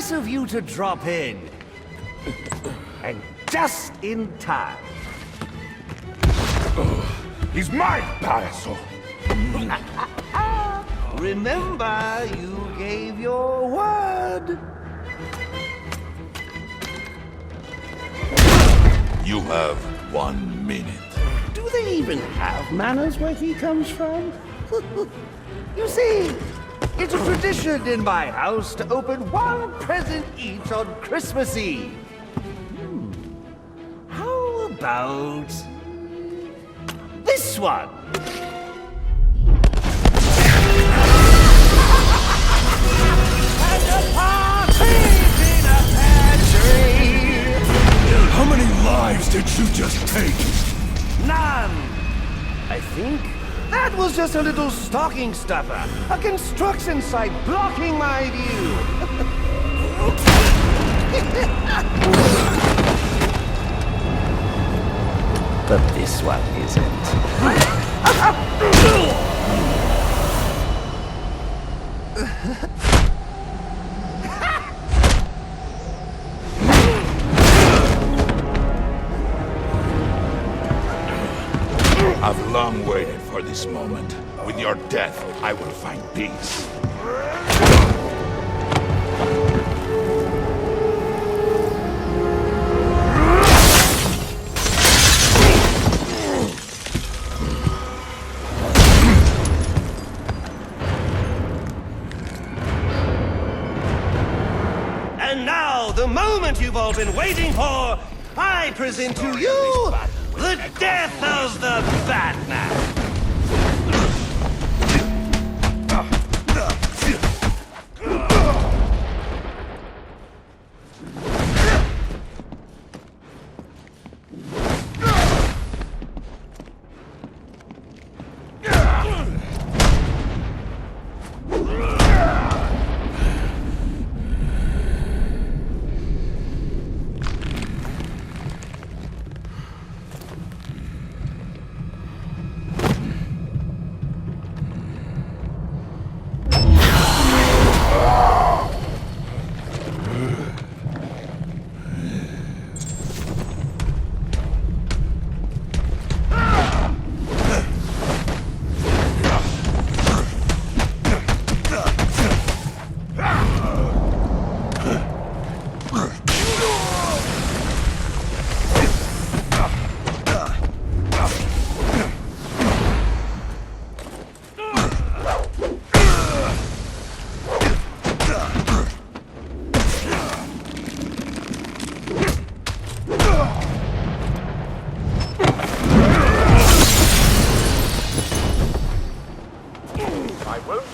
Nice of you to drop in. And just in time. He's mine, Palazo! Remember, you gave your word. You have 1 minute. Do they even have manners where he comes from? You see, it's a tradition in my house to open one present each on Christmas Eve. How about this one? And a partridge in a pear tree. How many lives did you just take? None. I think that was just a little stocking stuffer. A construction site blocking my view. But this one isn't. I've long waited for this moment. With your death, I will find peace. And now, the moment you've all been waiting for, I present to you the death of the Batman.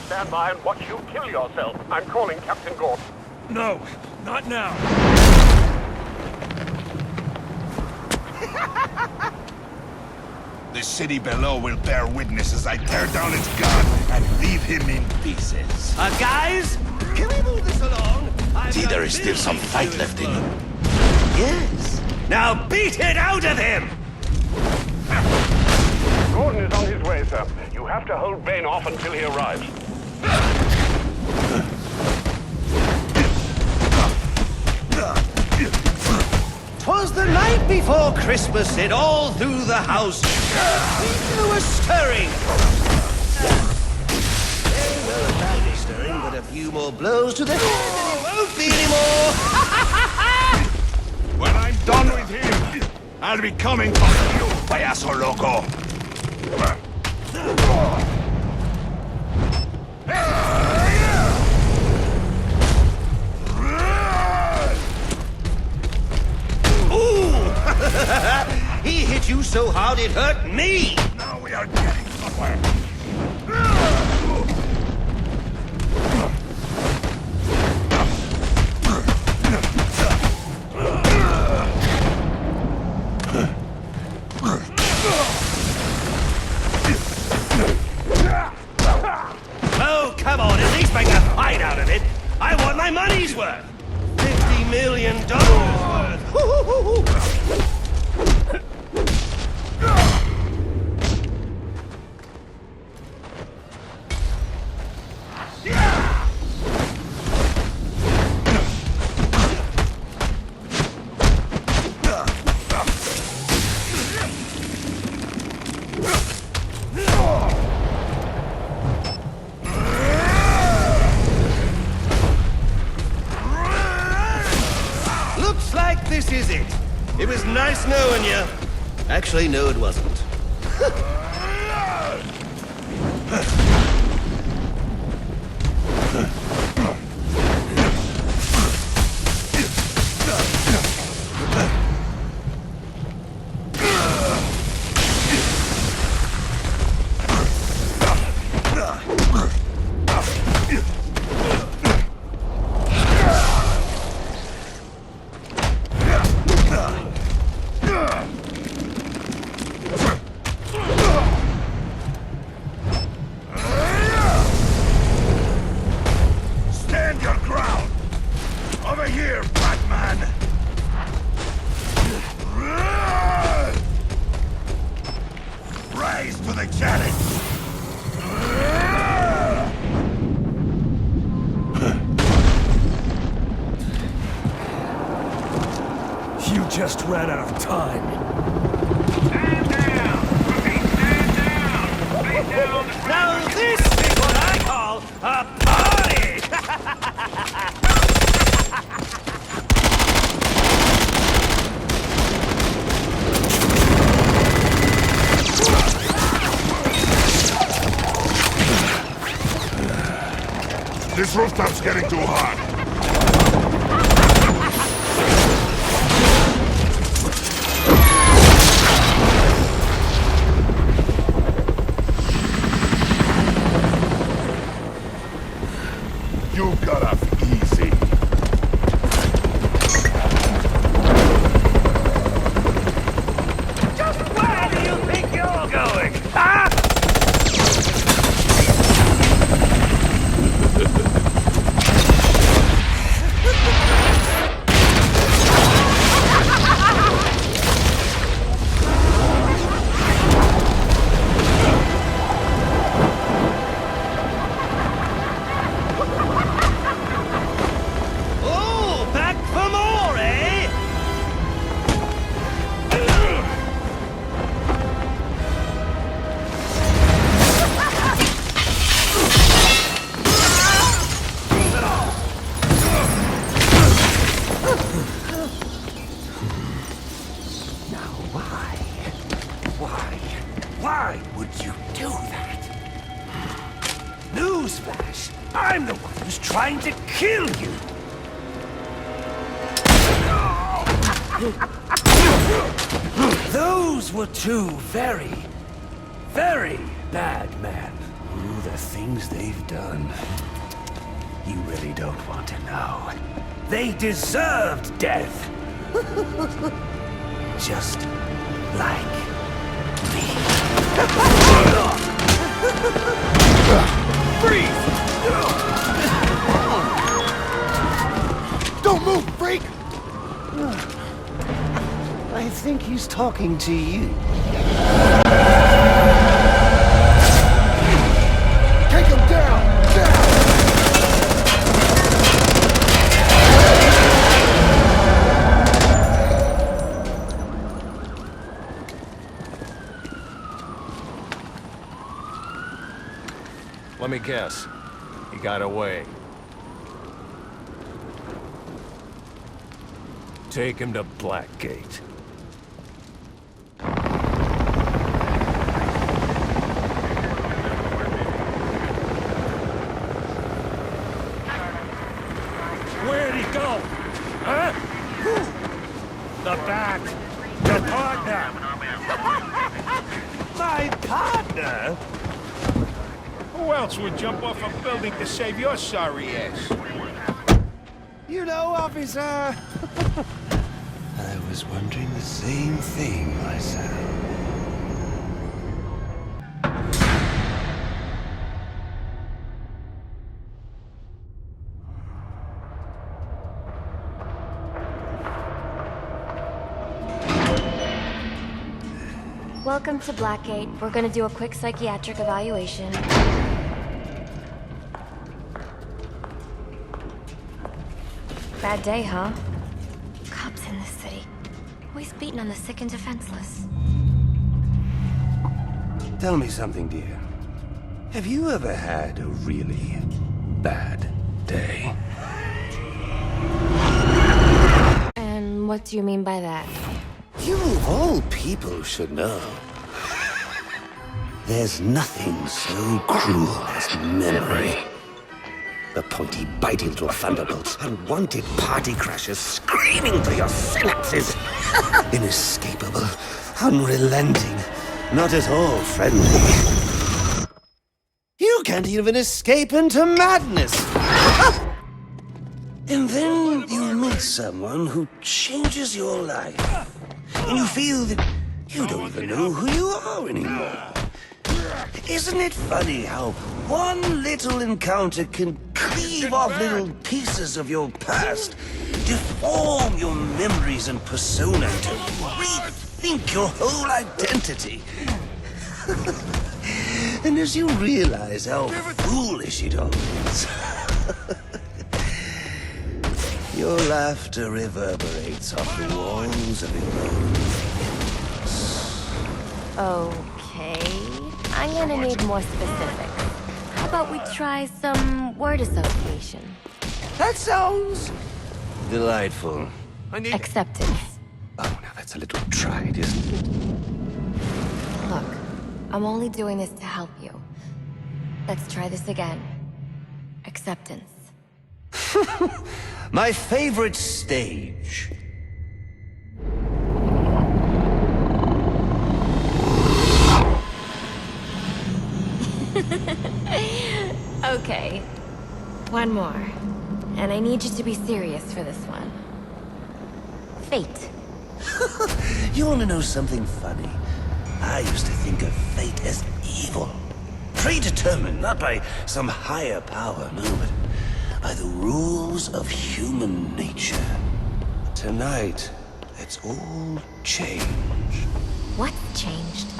Stand by and watch you kill yourself. I'm calling Captain Gordon. No, not now. The city below will bear witness as I tear down its god and leave him in pieces. Guys, can we move this along? See, there is still some fight left in you. Yes. Now beat it out of him! Gordon is on his way, sir. You have to hold Bane off until he arrives. 'Twas the night before Christmas, and all through the house people were stirring. Very well, badly stirring, but a few more blows to the head and it won't be anymore. When I'm done with him, I'll be coming for you, payaso loco. He hit you so hard it hurt me! Now we are getting somewhere. Oh, come on, at least make a fight out of it! I want my money's worth! $50 million worth! This is it. It was nice knowing you. Actually, no, it wasn't. Stand your ground! Over here, Batman! Rise to the challenge! You just ran out of time. Stand down! Stand down! Face down on the ground. Now this is what I call a party! This rooftop's getting too hot. You got off easy. Just where do you think you're going? Huh? Oh, back for more, eh? Now why? Why would you do that? Newsflash! I'm the one who's trying to kill you! Those were two very, very bad men. Ooh, the things they've done. You really don't want to know. They deserved death. Just like me. Freeze! Don't move, freak! I think he's talking to you. Take him down! Let me guess. He got away. Take him to Blackgate. Where'd he go? Huh? The back. Your partner. My partner? Who else would jump off a building to save your sorry ass? You know, officer... I was wondering the same thing myself. Welcome to Blackgate. We're gonna do a quick psychiatric evaluation. Bad day, huh? Cops in this city. Always beating on the sick and defenseless. Tell me something, dear. Have you ever had a really bad day? And what What do you mean by that? You of all people should know. There's nothing so cruel as memory. The pointy, bitey little thunderbolts, unwanted party crashers screaming through your synapses. Inescapable, unrelenting, not at all friendly. You can't even escape into madness. And then you meet someone who changes your life. And you feel that you don't even know who you are anymore. Isn't it funny how one little encounter can cleave off little pieces of your past, deform your memories and persona to rethink your whole identity? And as you realize how foolish it all is, your laughter reverberates off the walls of your own. Okay. I'm gonna need more specifics. How about we try some word association? That sounds delightful. Acceptance. Oh, now that's a little tried, isn't it? Look, I'm only doing this to help you. Let's try this again. Acceptance. My favorite stage. Okay. One more. And I need you to be serious for this one. Fate. You want to know something funny? I used to think of fate as evil. Predetermined, not by some higher power, no, but by the rules of human nature. Tonight, it's all changed. What's changed?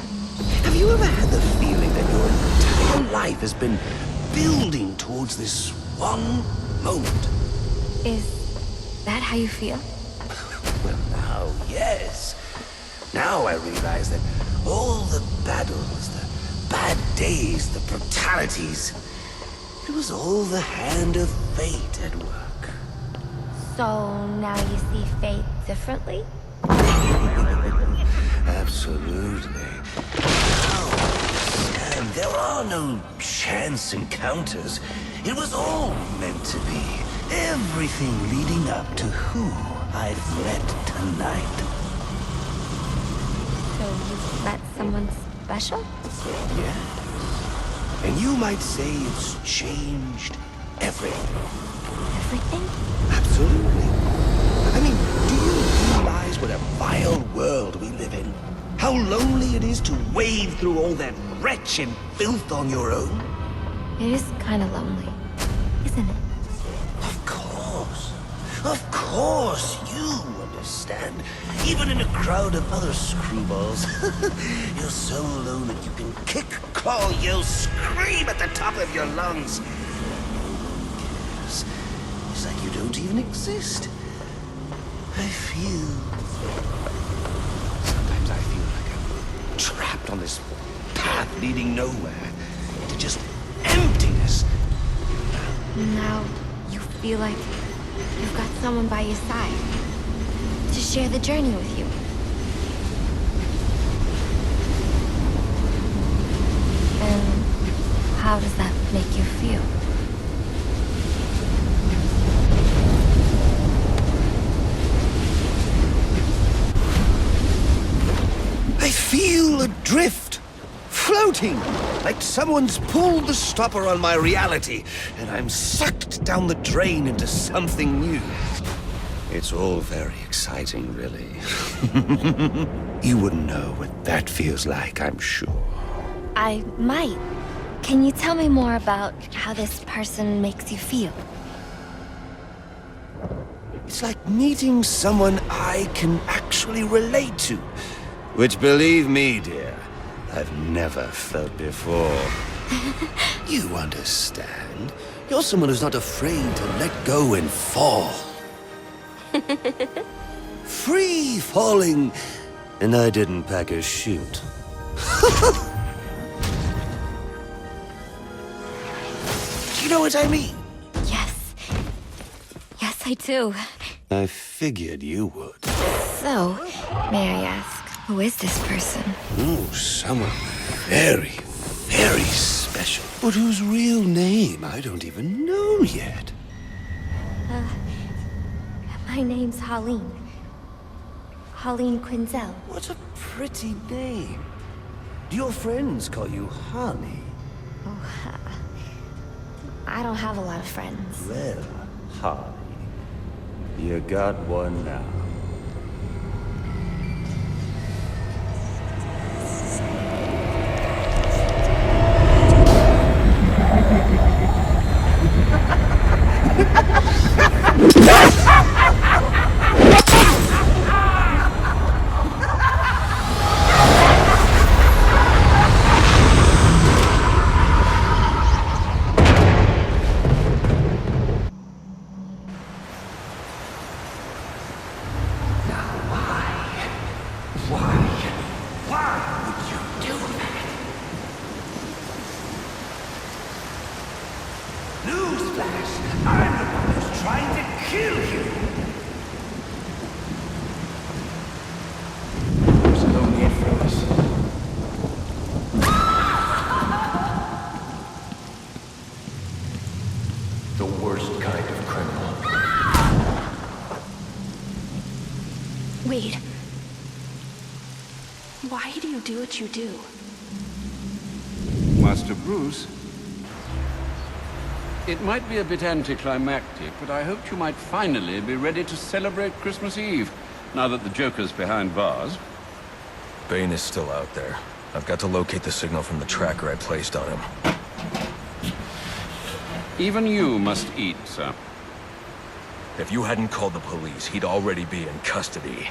Have you ever had the feeling that your entire life has been building towards this one moment? Is that how you feel? Well, now, yes. Now I realize that all the battles, the bad days, the brutalities, it was all the hand of fate at work. So now you see fate differently? Absolutely. Now I understand there are no chance encounters. It was all meant to be. Everything leading up to who I've met tonight. So you've met someone special? Yeah. And you might say it's changed everything. Everything? Absolutely. I mean, do you realize what a vile world we live in? How lonely it is to wade through all that wretch and filth on your own? It is kind of lonely, isn't it? Of course. Of course, you understand. Even in a crowd of other screwballs, you're so alone that you can kick, claw, yell, scream at the top of your lungs. It's like you don't even exist. I feel... Sometimes I feel like I'm trapped on this path leading nowhere. To just emptiness. Now you feel like you've got someone by your side to share the journey with you. And how does that make you feel? I feel adrift, floating, like someone's pulled the stopper on my reality, and I'm sucked down the drain into something new. It's all very exciting, really. You wouldn't know what that feels like, I'm sure. I might. Can you tell me more about how this person makes you feel? It's like meeting someone I can actually relate to. Which, believe me, dear, I've never felt before. You understand? You're someone who's not afraid to let go and fall. Free falling, and I didn't pack a chute. Do you know what I mean? Yes. Yes, I do. I figured you would. So, may I ask, who is this person? Oh, someone very, very special. But whose real name I don't even know yet. My name's Holleen. Holleen Quinzel. What a pretty name. Do your friends call you Honey? I don't have a lot of friends. Well, Honey, you got one now. The worst kind of criminal. Wait. Why do you do what you do? Master Bruce, it might be a bit anticlimactic, but I hoped you might finally be ready to celebrate Christmas Eve, now that the Joker's behind bars. Bane is still out there. I've got to locate the signal from the tracker I placed on him. Even you must eat, sir. If you hadn't called the police, he'd already be in custody.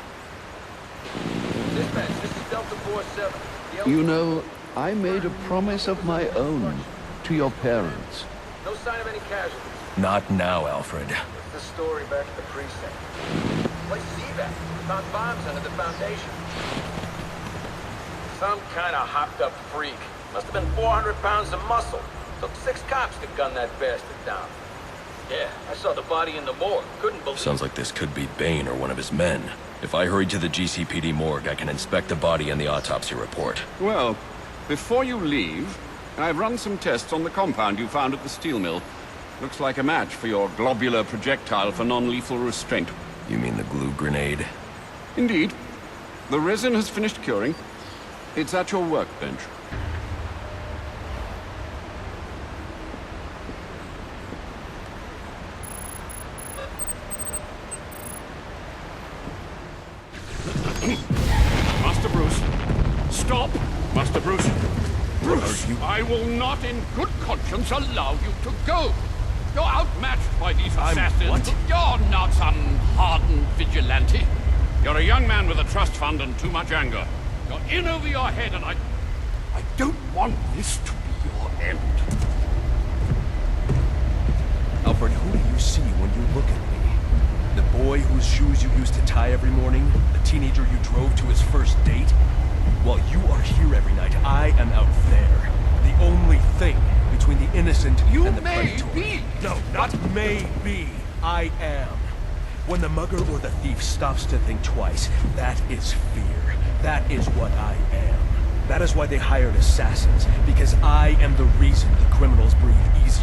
Dispatch, this is Delta 47. You know, I made a promise of my own to your parents. No sign of any casualties. Not now, Alfred. What's the story back at the precinct? Place is evac. Found bombs under the foundation. Some kind of hopped-up freak. Must have been 400 pounds of muscle. Took 6 cops to gun that bastard down. Yeah, I saw the body in the morgue. Couldn't believe Sounds like this could be Bane or one of his men. If I hurry to the GCPD morgue, I can inspect the body and the autopsy report. Well, before you leave, I've run some tests on the compound you found at the steel mill. Looks like a match for your globular projectile for non-lethal restraint. You mean the glue grenade? Indeed. The resin has finished curing. It's at your workbench. Master Bruce. Stop! Master Bruce. Bruce, I will not in good conscience allow you to go. You're outmatched by these assassins. What? You're not some hardened vigilante. You're a young man with a trust fund and too much anger. You're in over your head, and I don't want this to be your end. Alfred, who do you see when you look at me? The boy whose shoes you used to tie every morning? The teenager you drove to his first date? While you are here every night, I am out there. The only thing between the innocent and the predatory. Be. No, not may be. I am. When the mugger or the thief stops to think twice, that is fear. That is what I am. That is why they hired assassins, because I am the reason the criminals breathe easy.